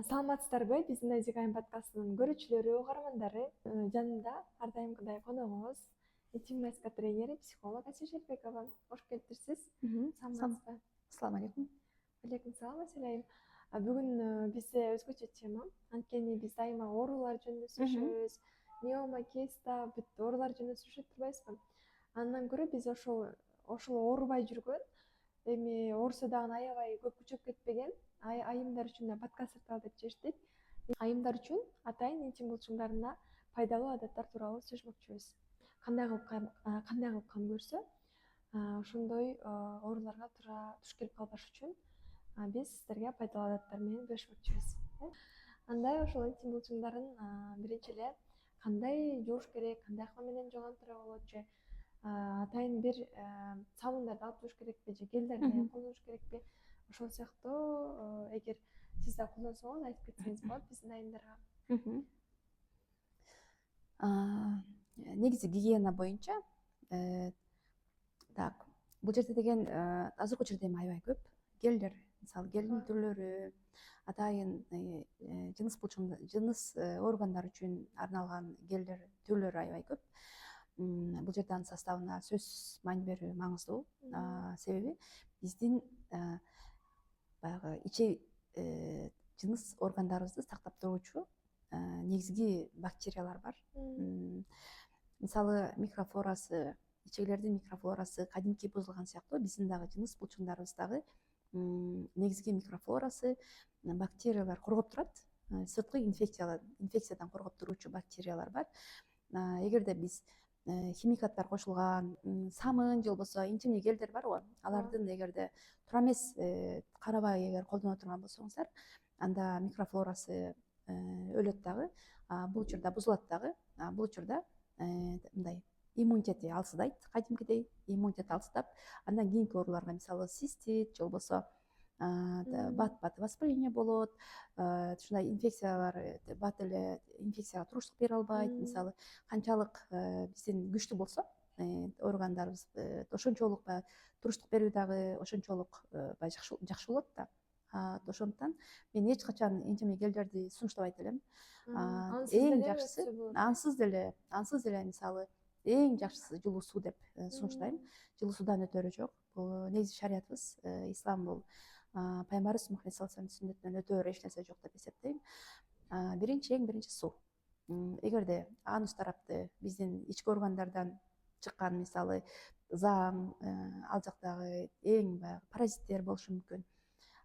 Саламатсыздарбы? Биздин Азик Айым подкастынын көрүүчүлөрү, угармандары. Жанымда ар дайымкыдай коногубуз интим-маска тренери, психолог Асия Шербекова. Кош келиптирсиз. Саламатсызбы? Ассаламу алейкум. Алейкум салам, Асия айым. Бүгүн бизде өзгөчө тема. Анткени биз дайыма оорулар жөнүндө сүйлөшөбүз. Миома, киста, бүт оорулар жөнүндө сүйлөшүп турбайбызбы? Андан көрө биз ошол оорубай жүргөн, эми оорусу дагы аябай көп күчөп кетпеген айымдар үчүн да подкаст тарталы деп чечтик. Айымдар үчүн атайын интим булчуңдарына пайдалуу адаттар тууралуу сүйлөшмөкчүбүз. Кандай кылып кам көрсө, ошондой ооруларга туш келип калбаш үчүн биз сиздерге пайдалуу адаттар менен бөлүшмөкчүбүз. Андай ошол интим булчуңдарын биринчи эле кандай жууш керек, кандай акыл менен жуугантырга болот, же атайын бир сабундарды алып жууш керекпи, же гелдерди колдонуш керекпи? Ошол сыяктуу эгер сиз да колдонсоңуз айтып кетсеңиз болот биздин айымдарга. Негизи гигиена боюнча так, бул жерде деген азыркы учурда эми аябай көп гелдер, мисалы гелдин түрлөрү, атайын жыныс органдар үчүн арналган гелдер түрлөрү аябай көп. Бул жерде анын составына сөзсүз маани берүү маңыздуу. Себеби биздин баягы ичи жыныс органдарыбызды сактап туруучу негизги бактериялар бар. Мисалы микрофлорасы, ичегилердин микрофлорасы кадимки бузулган сыяктуу биздин дагы жыныс булчуңдарыбыздагы негизги микрофлорасы бактериялар коргоп турат. Сырткы инфекциядан коргоп туруучу бактериялар бар. Эгерде биз химикаттар кошулган самын же болбосо интимдик гелдер барго, алардын эгерде туура эмес карабай эгер колдоно турган болсоңуздар, анда микрофлорасы өлөт дагы, бул учурда бузулат дагы. Бул учурда мындай иммунитети алсыздайт, кадимкидей иммунитет алсыздап, андан кийинки ооруларга, мисалы цистит же болбосо бат воспаление болот, ушундай инфекциялар бат эле инфекцияга туруштук бере албайт. Мисалы канчалык биздин күчтүү болсо органдарыбыз, ошончолук баягы туруштук берүү дагы ошончолук жакшы болот да. Ошондуктан мен эч качан интимдик гелдерди сунуштабайт элем. Эң жакшысы ансыз деле мисалы эң жакшысы жылуу суу деп сунуштайм. Жылуу суудан өтөрү жок. Бул негизи шариятыбыз, ислам бул пайгамбарыбыз Мухаммед саллаллаху алейхи вассалам сүннөтүнөн өтөөр эч нерсе жок деп эсептейм. Эң биринчи суу. Эгерде анус тарапты биздин ички органдардан чыккан, мисалы заң, ал жактагы эң баягы паразиттер болушу мүмкүн.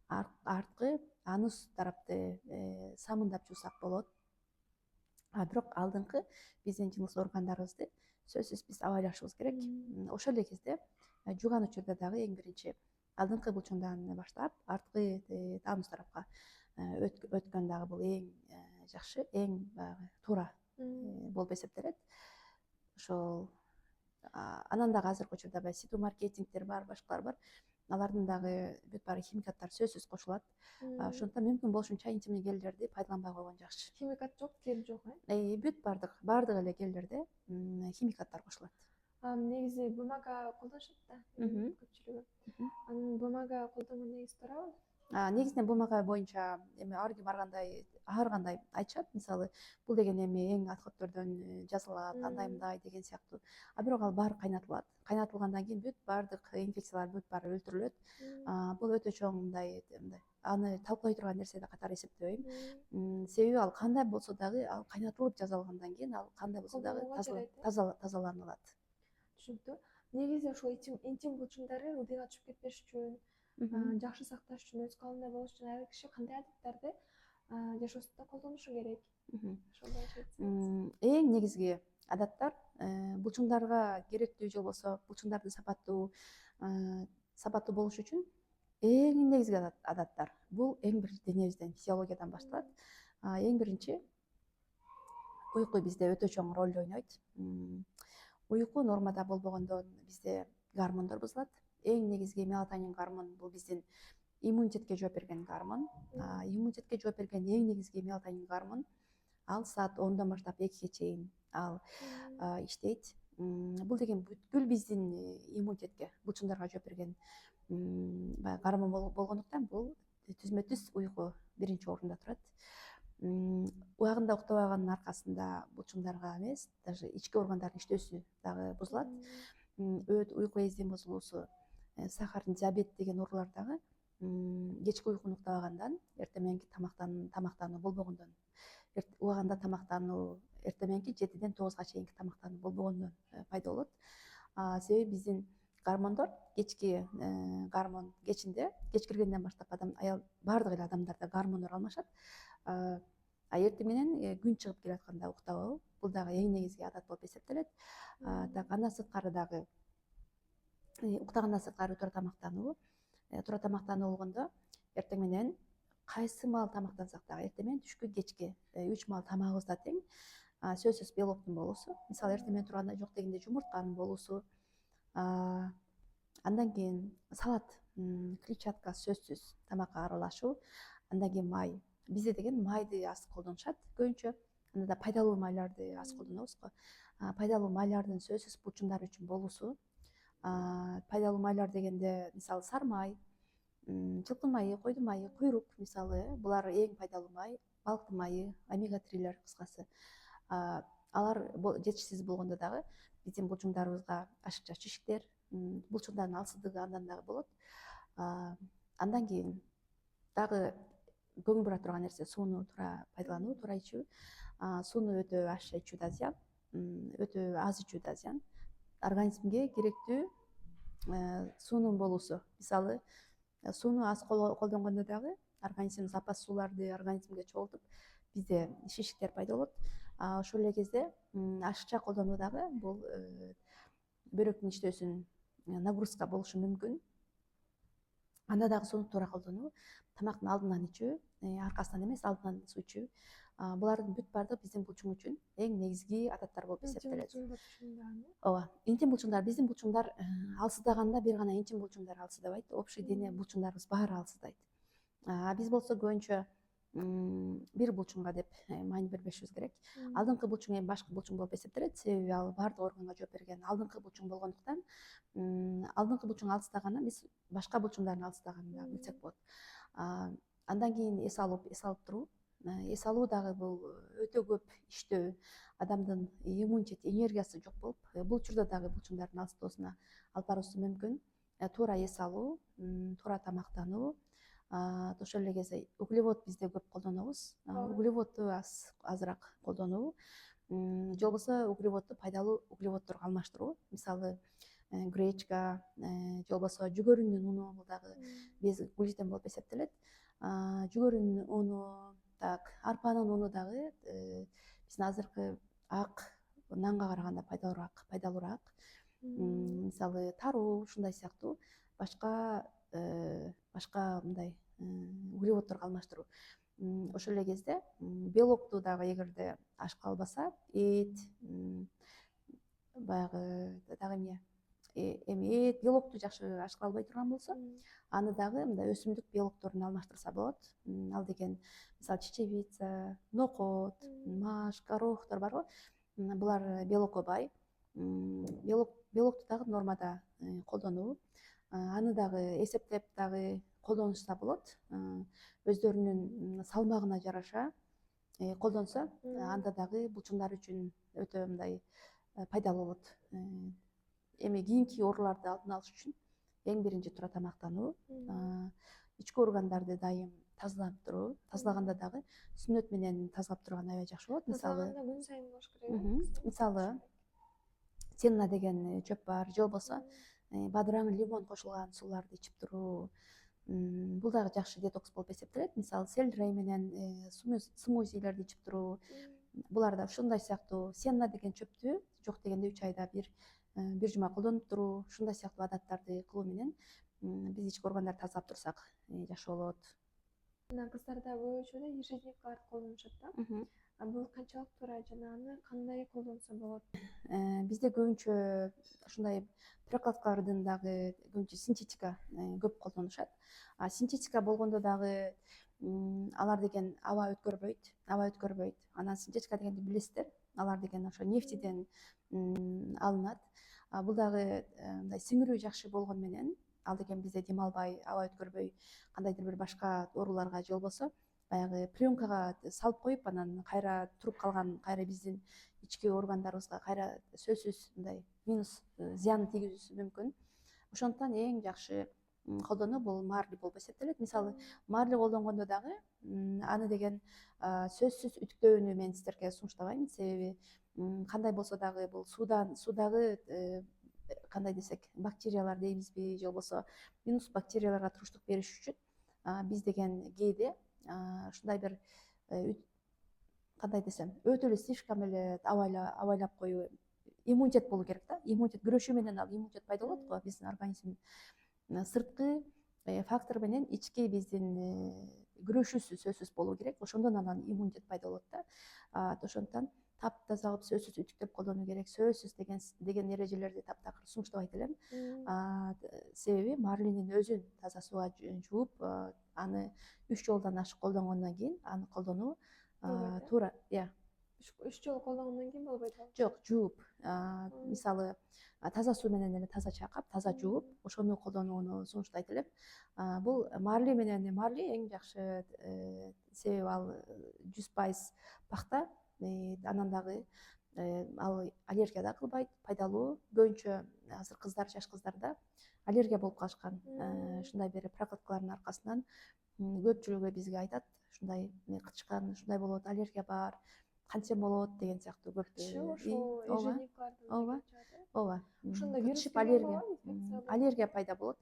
Арткы анус тарапты самындап жуусак болот. Бирок алдыңкы биздин жыныс органдарыбызды сөзсүз биз абайлашыбыз керек. Ошол эле кезде жууган учурда дагы эң биринчи алдыңкы булчуңдан баштап арткы анус тарапка өткөн дагы бул эң жакшы, эң баягы туура болуп эсептелет. Ошол анан дагы азыркы учурда баягы ситу маркетингдер бар, башкалар бар. Алардын дагы бүт баары химикаттар сөзсүз кошулат. Ошондуктан мүмкүн болушунча интимдик гелдерди пайдаланбай койгон жакшы. Химикат жок, кем жок, Бүт баардык эле гелдерде химикаттар кошулат. Негизи бумага колдонушат да көпчүлүгү. Анын бумага колдонгон негизи туурабы? Негизинен бумага боюнча эми ар ким ар кандай айтышат. Мисалы бул деген эми эң аткөттөрдөн жазылат, андай мындай деген сыяктуу. Бирок ал баары кайнатылат. Кайнатылгандан кийин бүт баардык инфекциялар бүт баары өлтүрүлөт. Бул өтө чоң мындай аны талкуулай турган нерсе катары эсептебейм. Себеби ал кандай болсо дагы ал кайнатылып жасалгандан кийин ал кандай болсо дагы тазаланылат. Түшүнүктүү. Негизи ошол интим булчуңдары ылдыйга түшүп кетпеш үчүн, жакшы сакташ үчүн, өз калыбында болуш үчүн ар киши кандай адаттарды жашоосунда колдонушу керек? Ошол боюнча айтсаңыз. Эң негизги адаттар булчуңдарга керектүү же болбосо булчуңдардын сапаттуу болушу үчүн эң негизги адаттар бул эң бир денебизден, физиологиядан башталат. Эң биринчи уйку бизде өтө чоң ролду ойнойт. Уйку нормада болбогондо бизде гормондор бузулат. Эң негизги мелатонин гормон бул биздин иммунитетке жооп берген гормон. Иммунитетке жооп берген эң негизги мелатонин гормон. Ал саат 10дон баштап 2ге чейин ал иштейт. Бул деген бүткүл биздин иммунитетке, булчуңдарга жооп берген гормон болгондуктан бул түзмө түз уйку биринчи орунда турат. Убагында уктабаганын аркасында булчуңдарга эмес, даже ички органдардын иштөөсү дагы бузулат. Өт уйку эздин бузулуусу, сахардын диабет деген оорулар дагы кечки уйкуну уктабагандан, эртең мененки тамактануу болбогондон, убагында тамактануу, эртең мененки 7-ден 9-га чейинки тамактануу болбогондон пайда болот. Себеби биздин гормондор кечки гормон кечинде, кеч киргенден баштап аял баардык эле адамдарда гормондор алмашат. Эртең менен күн чыгып келатканда уктабоо, бул дагы эң негизги адат болуп эсептелет. Так, андан сырткары дагы уктагандан сырткары туура тамактануу. Туура тамактануу болгондо эртең менен кайсы маал тамактансак дагы, эртең менен, түшкү, кечки 3 маал тамагыбыз да тең. Сөзсүз белоктун болуусу, мисалы эртең менен турганда жок дегенде жумуртканын болуусу, андан кийин салат, клетчатка сөзсүз тамакка аралашуу, андан кийин май. Бизде деген майды аз колдонушат көбүнчө, анда да пайдалуу майларды аз колдонобуз го. Пайдалуу майлардын сөзсүз булчуңдар үчүн болуусу. Пайдалуу майлар дегенде мисалы сары май, жылкы майы, койдун майы, куйрук мисалы, булар эң пайдалуу май, балыктын майы, омега 3-лер кыскасы. Алар жетишсиз болгондо дагы биздин булчуңдарыбызга ашыкча шишиктер, булчуңдардын алсыздыгы андан дагы болот. Андан кийин дагы көңүл бура турган нерсе сууну туура пайдалануу, туура ичүү. Сууну өтө ашыкча ичүү да зыян, өтө аз ичүү да зыян. Организмге керектүү суунун болуусу. Мисалы, сууну аз колдонгондо дагы организм запас сууларды организмге чогултуп, бизде шишиктер пайда болот. Ошол эле кезде ашыкча колдонуу дагы бул бөйрөктүн иштөөсүн нагрузка болушу мүмкүн. Анда дагы сууну туура колдонуу, тамактын алдынан ичүү, аркасынан эмес, алдынан суу ичүү. Булардын бүт баардыгы биздин булчуң үчүн эң негизги адаттар болуп эсептелет. Ооба, интим булчуңдар, биздин булчуңдар алсыздаганда бир гана интим булчуңдар алсыздабайт, общий дене булчуңдарыбыз баары алсыздайт. Биз болсо көбүнчө бир булчуңга деп маани бербешибиз керек. Алдыңкы булчуң эми башкы булчуң болуп эсептелет, себеби ал баардык органга жооп берген алдыңкы булчуң болгондуктан, алдыңкы булчуң алсыздаганда биз башка булчуңдардын алсыздаганын билсек болот. Андан кийин эс алып туруу. Эс алуу дагы бул өтө көп иштөө, адамдын иммунитет, энергиясы жок болуп, бул учурда дагы булчуңдардын алсыздоосуна алып баруусу мүмкүн. Туура эс алуу, туура тамактануу, ошол эле кезде углевод бизде көп колдонобуз. Углеводду азыраак колдонуу, же болбосо углеводду пайдалуу углеводдорго алмаштыруу. Мисалы, гречка, же болбосо жүгөрүнүн уну, бул дагы без глютен болуп эсептелет. Жүгөрүнүн уну, так, арпанын уну дагы биздин азыркы ак нанга караганда пайдалуураак. Мисалы, таруу, ушундай сыяктуу башка мындай углеводдорго алмаштыруу. Ошол эле кезде белокту дагы эгерде ашка албаса, эт, баягы дагы эми эт, белокту жакшы ашка албай турган болсо, аны дагы мындай өсүмдүк белокторуна алмаштырса болот. Ал деген мисалы чечевица, нокот, маш, горохтор бар го. Булар белокко бай. Белокту дагы нормада колдонуу, аны дагы эсептеп дагы колдонушса болот. Өздөрүнүн салмагына жараша колдонсо, анда дагы булчуңдар үчүн өтө мындай пайдалуу болот. Эми кийинки ооруларды алдын алыш үчүн эң биринчи туура тамактануу, ички органдарды дайым тазалап туруу. Тазалаганда дагы сүннөт менен тазалап турган аябай жакшы болот. Мисалы, күн сайын болуш керек. Мисалы, сенна деген чөп бар, же болбосо бадыраң, лимон кошулган сууларды ичип туруу. Бул дагы жакшы детокс болуп эсептелет. Мисалы, селдрей менен смузилерди ичип туруу. Булар да ушундай сыяктуу. Сенна деген чөптү жок дегенде 3 айда бир жума колдонуп туруу. Ушундай сыяктуу адаттарды кылуу менен биз ички органдарды тазалап турсак жакшы болот. Кыздарда көбүнчө эле ежедневкаларды колдонушат да. Бул канчалык туура жана аны кандай колдонсо болот? Бизде көбүнчө ушундай прокладкалардын дагы көбүнчө синтетика көп колдонушат. Синтетика болгондо дагы алар деген аба өткөрбөйт. Анан синтетика дегенди билесиздер, алар деген ошо нефтиден алынат. Бул дагы мындай сиңирүү жакшы болгону менен, ал деген бизде дем албай, аба өткөрбөй, кандайдыр бир башка ооруларга же болбосо баягы пленкага салып коюп анан кайра туруп калган кайра биздин ички органдарыбызга кайра сөзсүз мындай минус зыян тийгизүүсү мүмкүн. Ошондуктан эң жакшы колдонуу бул марли болуп эсептелет. Мисалы марли колдонгондо дагы аны деген сөзсүз үтүктөөнү мен сиздерге сунуштабайм. Себеби кандай болсо дагы бул суудагы кандай десек бактериялар дейбизби же болбосо минус бактерияларга туруштук бериш үчүн биз деген кээде ушундай бир кандай десем өтө эле слишком эле абайлап коюу иммунитет болуу керек да. Иммунитет күрөшүү менен ал иммунитет пайда болот го биздин организмдин сырткы фактор менен ички биздин күрөшүүсү сөзсүз болуу керек. Ошондон анан иммунитет пайда болот да. Ошондуктан таптаза кылып сөзсүз үтүктөп колдонуу керек. Сөзсүз деген эрежелерди таптакыр сунуштабайт элем. Себеби марлинин өзүн таза сууга жууп аны 3 жолдон ашык колдонгондон кийин аны колдонуу туура. 3 жолу колдонгондон кийин болбойт ал? Жок, жууп. Мисалы таза суу менен эле таза чайкап, таза жууп, ошону колдонууну сунуштайт элем. Бул марли эң жакшы себеби ал 100% пахта. Анан дагы ал аллергия да кылбайт, пайдалуу. Көбүнчө азыр жаш кыздарда аллергия болуп калышкан. Ушундай бир прокладкалардын аркасынан көпчүлүгү бизге айтат, ушундай кычкан, ушундай болот, аллергия бар, кантсем болот деген сыяктуу көп. Ошол ежедневкалардан ооба. Ошондо вирус аллергия пайда болот.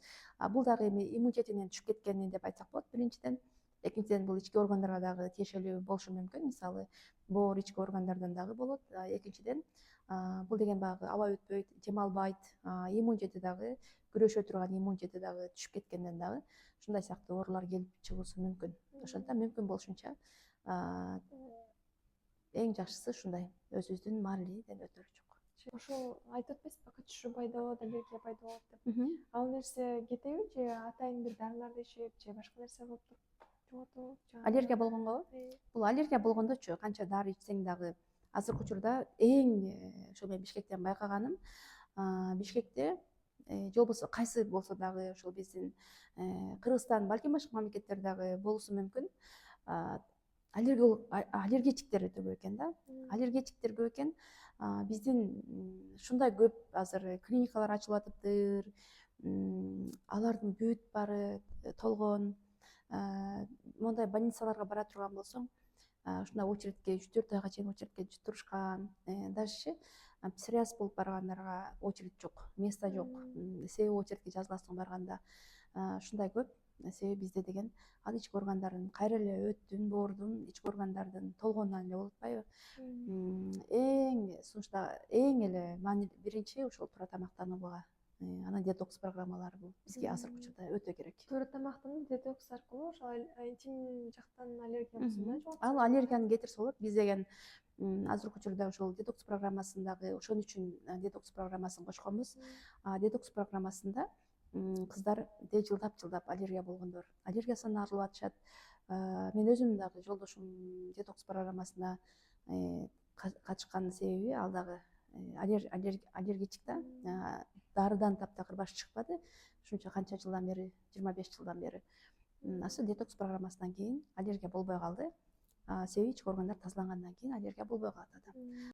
Бул дагы эми иммунитетинен түшүп кеткени деп айтсак болот биринчиден. Экинчиден бул ички органдарга дагы тиешелүү болушу мүмкүн. Мисалы боор ички органдардан дагы болот. Экинчиден бул деген баягы аба өтпөйт, дем албайт, иммунитети дагы күрөшө турган иммунитети дагы түшүп кеткенден дагы ушундай сыяктуу оорулар келип чыгуусу мүмкүн. Ошондуктан мүмкүн болушунча эң жакшысы ушундай өзүбүздүн марлиден өтөлү жок. Ошол айтып атпайсызбы, кычышуу пайда болот, аллергия пайда болот деп. Ал нерсе кетеби же атайын бир дарыларды ичип же башка нерсе кылып жоготобу? Аллергия болгонгобу? Бул аллергия болгондочу канча дары ичсең дагы азыркы учурда эң ошо мен Бишкектен байкаганым, Бишкекте же болбосо кайсы болсо дагы ошол биздин Кыргызстан, балким башка мамлекеттерде дагы болуусу мүмкүн. Аллергетиктер өтө көп экен да. Аллергетиктер көп экен. Биздин ушундай көп азыр клиникалар ачылып атыптыр. Алардын бүт баары толгон. Мондай больницаларга бара турган болсоң, ушундай очередке 3-4 айга чейин очередке турушкан. Даже псориаз болуп баргандарга очередь жок, место жок. Себеби очередке жазыласың барганда. Ушундай көп. Себеби бизде деген ал ички органдардын кайра эле өттүн, боордун, ички органдардын толгонунан эле болуп атпайбы? Эң эле маанилүү биринчи ошол туура тамактанууга, анан детокс программалары бул бизге азыркы учурда өтө керек. Туура тамактануу, детокс аркылуу ошол интим жактан аллергия болсо да жоготот. Ал аллергиянын кетирүүсү болот. Биз деген азыркы учурда ошол детокс программасындагы ошон үчүн детокс программасын кочконбуз. Детокс программасында кыздар жылдап аллергия болгондор аллергиясынан арылып атышат. Мен өзүм дагы жолдошум детокс программасына катышкан себеби ал дагы аллергетик да. Дарыдан таптакыр башы чыкпады. Ушунча канча жылдан бери, 25 жылдан бери. Ошол детокс программасынан кийин аллергия болбой калды. Себеби ички органдар тазалангандан кийин аллергия болбой калат адамда.